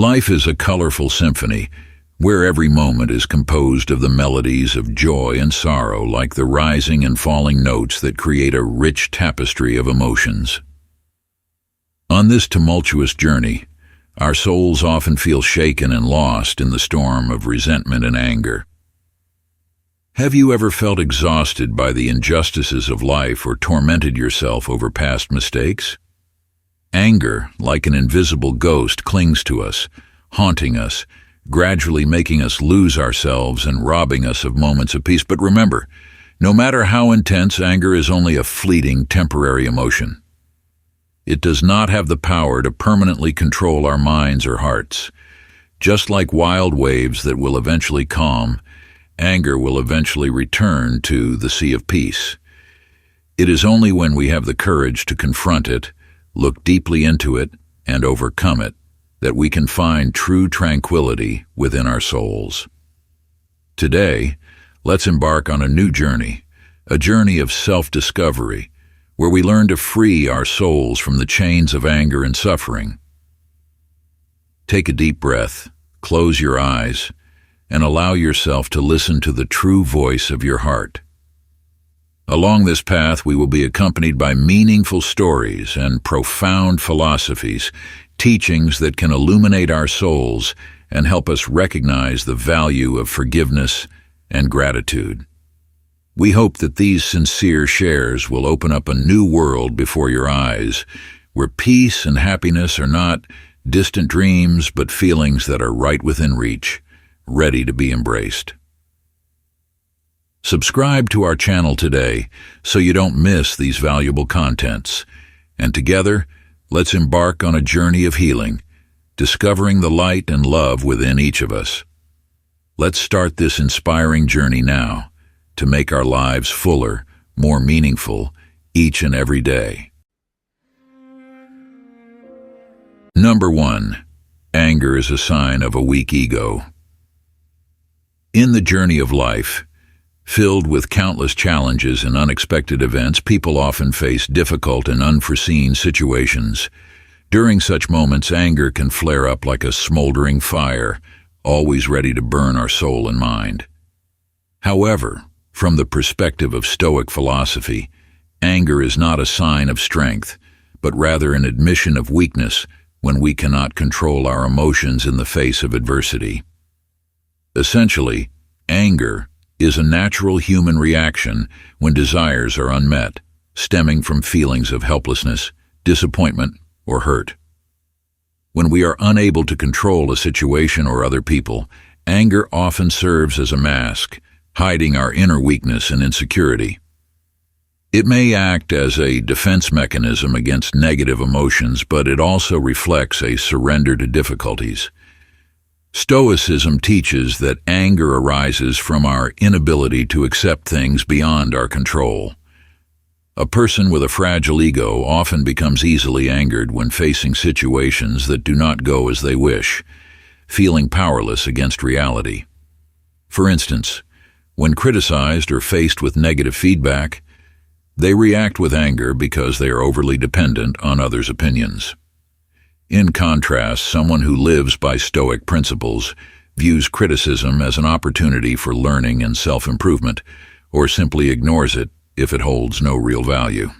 Life is a colorful symphony, where every moment is composed of the melodies of joy and sorrow, like the rising and falling notes that create a rich tapestry of emotions. On this tumultuous journey, our souls often feel shaken and lost in the storm of resentment and anger. Have you ever felt exhausted by the injustices of life or tormented yourself over past mistakes? Anger, like an invisible ghost, clings to us, haunting us, gradually making us lose ourselves and robbing us of moments of peace. But remember, no matter how intense, anger is only a fleeting, temporary emotion. It does not have the power to permanently control our minds or hearts. Just like wild waves that will eventually calm, anger will eventually return to the sea of peace. It is only when we have the courage to confront it, look deeply into it, and overcome it, that we can find true tranquility within our souls. Today, let's embark on a new journey, a journey of self-discovery, where we learn to free our souls from the chains of anger and suffering. Take a deep breath, close your eyes, and allow yourself to listen to the true voice of your heart. Along this path, we will be accompanied by meaningful stories and profound philosophies, teachings that can illuminate our souls and help us recognize the value of forgiveness and gratitude. We hope that these sincere shares will open up a new world before your eyes, where peace and happiness are not distant dreams, but feelings that are right within reach, ready to be embraced. Subscribe to our channel today so you don't miss these valuable contents, and together, let's embark on a journey of healing, discovering the light and love within each of us. Let's start this inspiring journey now, to make our lives fuller, more meaningful, each and every day. Number 1. Anger is a sign of a weak ego. In the journey of life, filled with countless challenges and unexpected events, people often face difficult and unforeseen situations. During such moments, anger can flare up like a smoldering fire, always ready to burn our soul and mind. However, from the perspective of Stoic philosophy, anger is not a sign of strength, but rather an admission of weakness when we cannot control our emotions in the face of adversity. Essentially, anger is a natural human reaction when desires are unmet, stemming from feelings of helplessness, disappointment, or hurt. When we are unable to control a situation or other people, anger often serves as a mask, hiding our inner weakness and insecurity. It may act as a defense mechanism against negative emotions, but it also reflects a surrender to difficulties. Stoicism teaches that anger arises from our inability to accept things beyond our control. A person with a fragile ego often becomes easily angered when facing situations that do not go as they wish, feeling powerless against reality. For instance, when criticized or faced with negative feedback, they react with anger because they are overly dependent on others' opinions. In contrast, someone who lives by Stoic principles views criticism as an opportunity for learning and self-improvement, or simply ignores it if it holds no real value.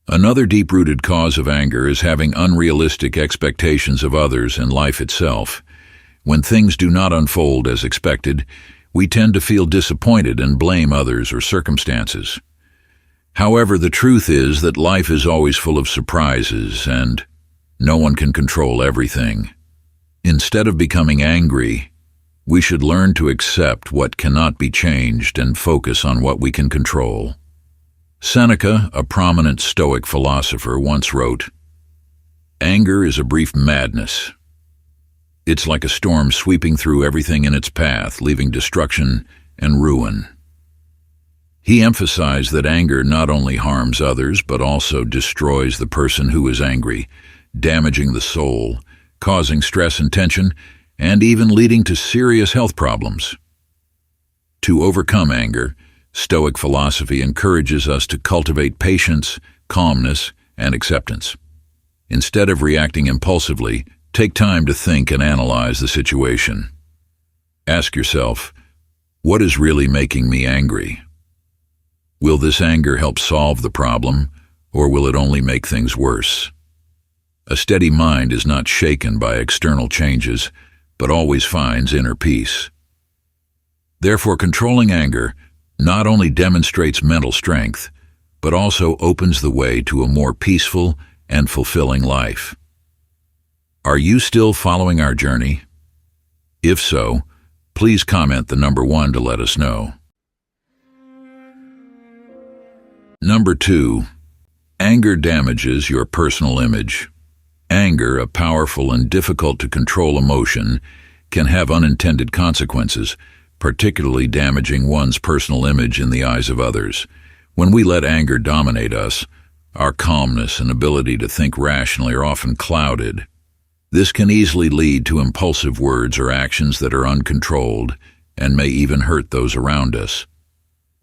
Another deep-rooted cause of anger is having unrealistic expectations of others and life itself. When things do not unfold as expected, we tend to feel disappointed and blame others or circumstances. However, the truth is that life is always full of surprises, and no one can control everything. Instead of becoming angry, we should learn to accept what cannot be changed and focus on what we can control. Seneca, a prominent Stoic philosopher, once wrote, "Anger is a brief madness. It's like a storm sweeping through everything in its path, leaving destruction and ruin." He emphasized that anger not only harms others, but also destroys the person who is angry, damaging the soul, causing stress and tension, and even leading to serious health problems. To overcome anger, Stoic philosophy encourages us to cultivate patience, calmness, and acceptance. Instead of reacting impulsively, Take time to think and analyze the situation. Ask yourself, what is really making me angry? Will this anger help solve the problem, or will it only make things worse? A steady mind is not shaken by external changes, but always finds inner peace. Therefore, controlling anger not only demonstrates mental strength, but also opens the way to a more peaceful and fulfilling life. Are you still following our journey? If so, please comment the number 1 to let us know. Number 2. Anger damages your personal image. Anger, a powerful and difficult to control emotion, can have unintended consequences, particularly damaging one's personal image in the eyes of others. When we let anger dominate us, our calmness and ability to think rationally are often clouded. This can easily lead to impulsive words or actions that are uncontrolled and may even hurt those around us.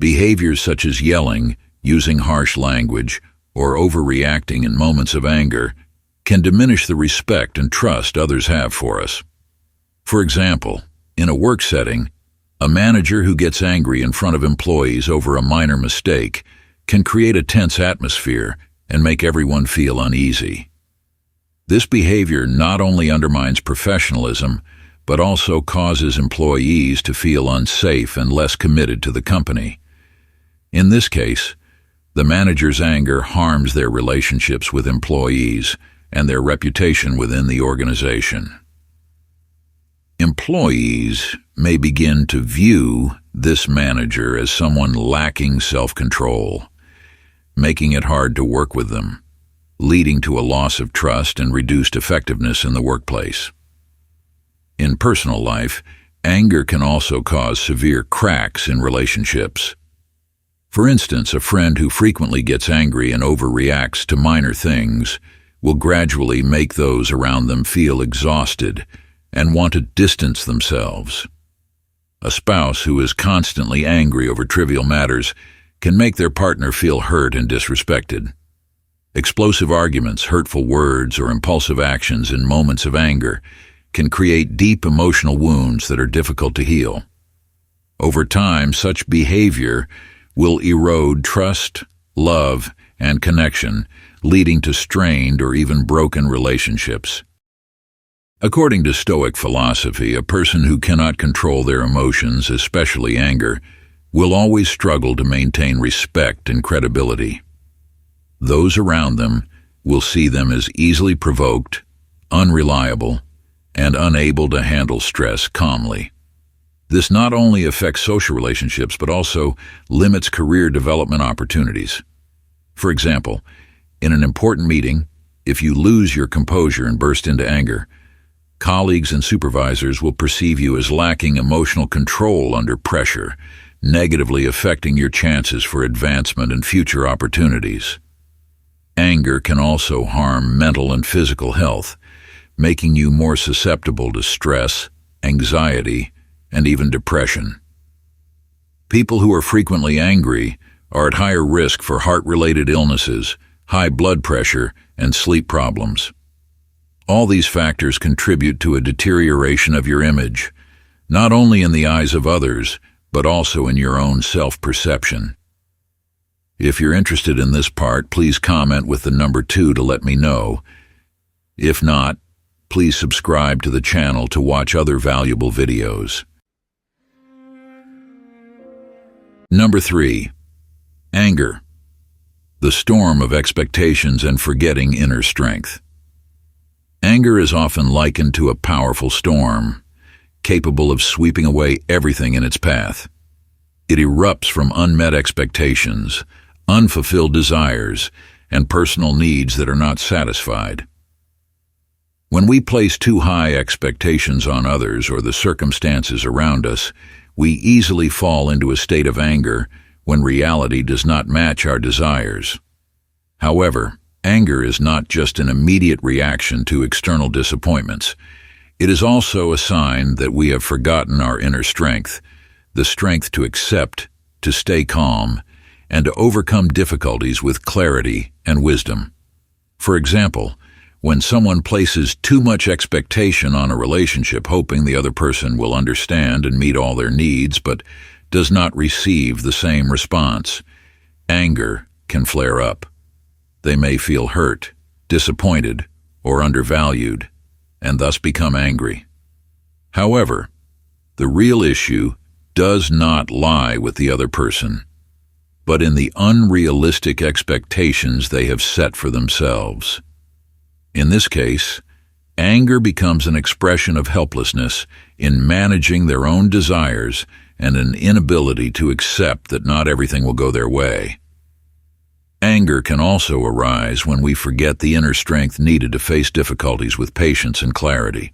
Behaviors such as yelling, using harsh language, or overreacting in moments of anger can diminish the respect and trust others have for us. For example, in a work setting, a manager who gets angry in front of employees over a minor mistake can create a tense atmosphere and make everyone feel uneasy. This behavior not only undermines professionalism, but also causes employees to feel unsafe and less committed to the company. In this case, the manager's anger harms their relationships with employees and their reputation within the organization. Employees may begin to view this manager as someone lacking self-control, making it hard to work with them, leading to a loss of trust and reduced effectiveness in the workplace. In personal life, anger can also cause severe cracks in relationships. For instance, a friend who frequently gets angry and overreacts to minor things will gradually make those around them feel exhausted and want to distance themselves. A spouse who is constantly angry over trivial matters can make their partner feel hurt and disrespected. Explosive arguments, hurtful words, or impulsive actions in moments of anger can create deep emotional wounds that are difficult to heal. Over time, such behavior will erode trust, love, and connection, leading to strained or even broken relationships. According to Stoic philosophy, a person who cannot control their emotions, especially anger, will always struggle to maintain respect and credibility. Those around them will see them as easily provoked, unreliable, and unable to handle stress calmly. This not only affects social relationships, but also limits career development opportunities. For example, in an important meeting, if you lose your composure and burst into anger, colleagues and supervisors will perceive you as lacking emotional control under pressure, negatively affecting your chances for advancement and future opportunities. Anger can also harm mental and physical health, making you more susceptible to stress, anxiety, and even depression. People who are frequently angry are at higher risk for heart-related illnesses, high blood pressure, and sleep problems. All these factors contribute to a deterioration of your image, not only in the eyes of others, but also in your own self-perception. If you're interested in this part, please comment with the number 2 to let me know. If not, please subscribe to the channel to watch other valuable videos. Number 3. Anger. The storm of expectations and forgetting inner strength. Anger is often likened to a powerful storm, capable of sweeping away everything in its path. It erupts from unmet expectations, unfulfilled desires, and personal needs that are not satisfied. When we place too high expectations on others or the circumstances around us, we easily fall into a state of anger when reality does not match our desires. However, anger is not just an immediate reaction to external disappointments. It is also a sign that we have forgotten our inner strength, the strength to accept, to stay calm, and to overcome difficulties with clarity and wisdom. For example, When someone places too much expectation on a relationship, hoping the other person will understand and meet all their needs, but does not receive the same response, anger can flare up. They may feel hurt, disappointed, or undervalued, and thus become angry. However, the real issue does not lie with the other person, but in the unrealistic expectations they have set for themselves. In this case, anger becomes an expression of helplessness in managing their own desires and an inability to accept that not everything will go their way. Anger can also arise when we forget the inner strength needed to face difficulties with patience and clarity.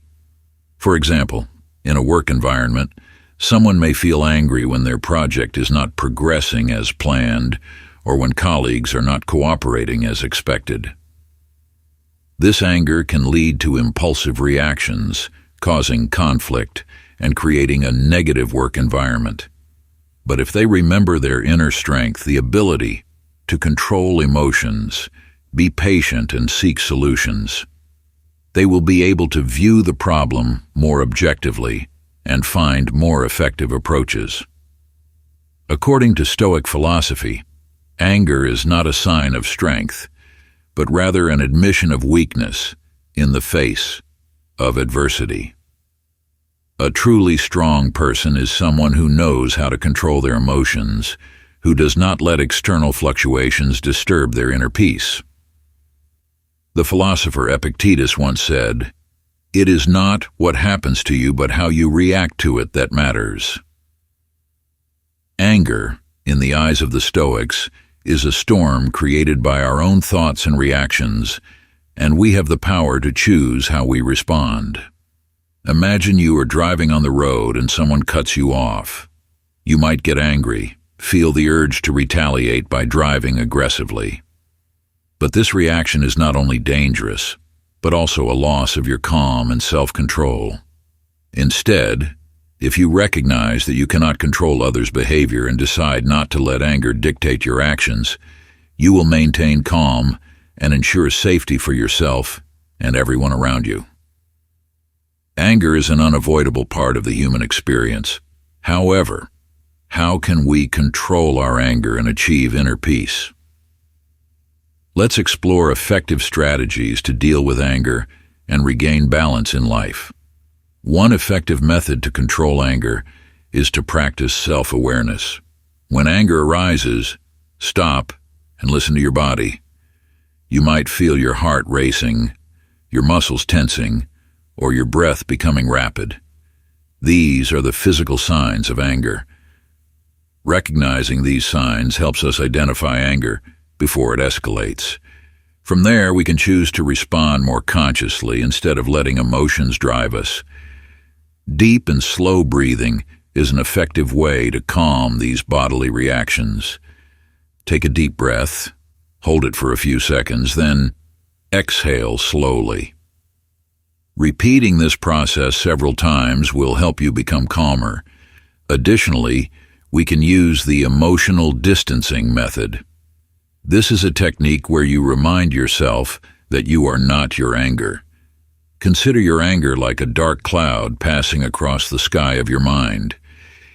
For example, in a work environment, someone may feel angry when their project is not progressing as planned or when colleagues are not cooperating as expected. This anger can lead to impulsive reactions, causing conflict and creating a negative work environment. But if they remember their inner strength, the ability to control emotions, be patient, and seek solutions, they will be able to view the problem more objectively and find more effective approaches. According to Stoic philosophy, anger is not a sign of strength, but rather an admission of weakness in the face of adversity. A truly strong person is someone who knows how to control their emotions, who does not let external fluctuations disturb their inner peace. The philosopher Epictetus once said, "It is not what happens to you, but how you react to it that matters." Anger, in the eyes of the Stoics, is a storm created by our own thoughts and reactions, and we have the power to choose how we respond. Imagine you are driving on the road and someone cuts you off. You might get angry, feel the urge to retaliate by driving aggressively. But this reaction is not only dangerous, but also a loss of your calm and self-control. Instead, if you recognize that you cannot control others' behavior and decide not to let anger dictate your actions, you will maintain calm and ensure safety for yourself and everyone around you. Anger is an unavoidable part of the human experience. However, how can we control our anger and achieve inner peace? Let's explore effective strategies to deal with anger and regain balance in life. One effective method to control anger is to practice self-awareness. When anger arises, stop and listen to your body. You might feel your heart racing, your muscles tensing, or your breath becoming rapid. These are the physical signs of anger. Recognizing these signs helps us identify anger before it escalates. From there, we can choose to respond more consciously instead of letting emotions drive us. Deep and slow breathing is an effective way to calm these bodily reactions. Take a deep breath, hold it for a few seconds, then exhale slowly. Repeating this process several times will help you become calmer. Additionally, we can use the emotional distancing method. This is a technique where you remind yourself that you are not your anger. Consider your anger like a dark cloud passing across the sky of your mind.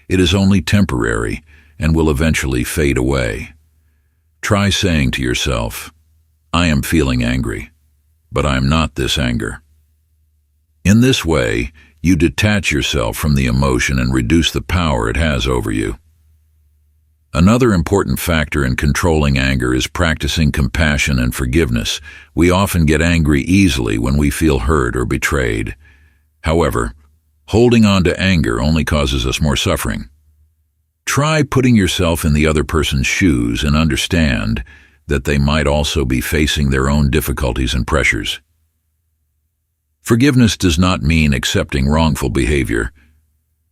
It is only temporary and will eventually fade away. Try saying to yourself, "I am feeling angry, but I am not this anger." In this way, you detach yourself from the emotion and reduce the power it has over you. Another important factor in controlling anger is practicing compassion and forgiveness. We often get angry easily when we feel hurt or betrayed. However, holding on to anger only causes us more suffering. Try putting yourself in the other person's shoes and understand that they might also be facing their own difficulties and pressures. Forgiveness does not mean accepting wrongful behavior.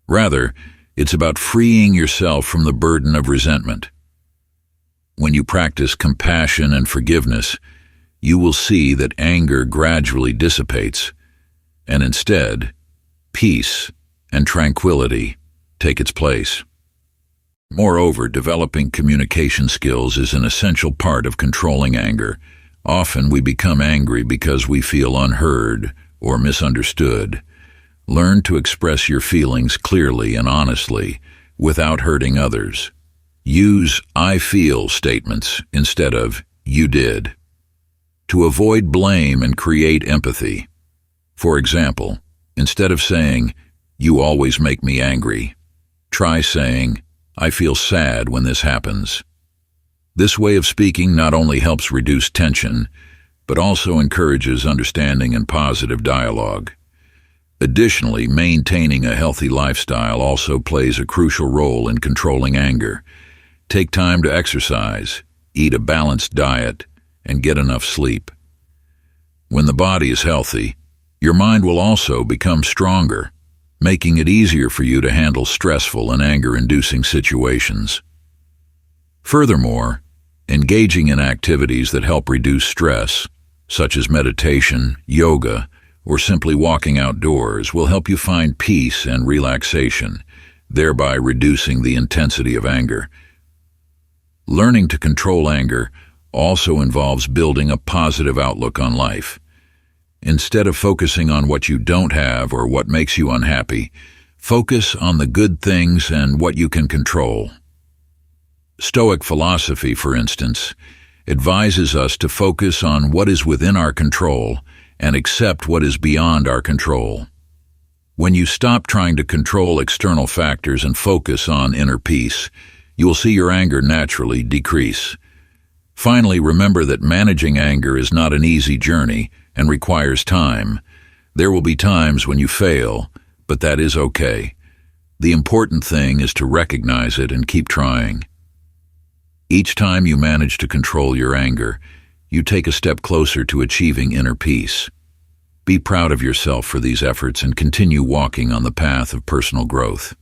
Rather, it's about freeing yourself from the burden of resentment. When you practice compassion and forgiveness, you will see that anger gradually dissipates, and instead, peace and tranquility take its place. Moreover, developing communication skills is an essential part of controlling anger. Often we become angry because we feel unheard or misunderstood. Learn to express your feelings clearly and honestly without hurting others. Use "I feel" statements instead of "you did." To avoid blame and create empathy. For example, instead of saying, "You always make me angry," try saying, "I feel sad when this happens." This way of speaking not only helps reduce tension, but also encourages understanding and positive dialogue. Additionally, maintaining a healthy lifestyle also plays a crucial role in controlling anger. Take time to exercise, eat a balanced diet, and get enough sleep. When the body is healthy, your mind will also become stronger, making it easier for you to handle stressful and anger-inducing situations. Furthermore, engaging in activities that help reduce stress, such as meditation, yoga, or simply walking outdoors, will help you find peace and relaxation, thereby reducing the intensity of anger. Learning to control anger also involves building a positive outlook on life. Instead of focusing on what you don't have or what makes you unhappy, focus on the good things and what you can control. Stoic philosophy, for instance, advises us to focus on what is within our control and accept what is beyond our control. When you stop trying to control external factors and focus on inner peace, you will see your anger naturally decrease. Finally, remember that managing anger is not an easy journey and requires time. There will be times when you fail, but that is okay. The important thing is to recognize it and keep trying. Each time you manage to control your anger, you take a step closer to achieving inner peace. Be proud of yourself for these efforts and continue walking on the path of personal growth.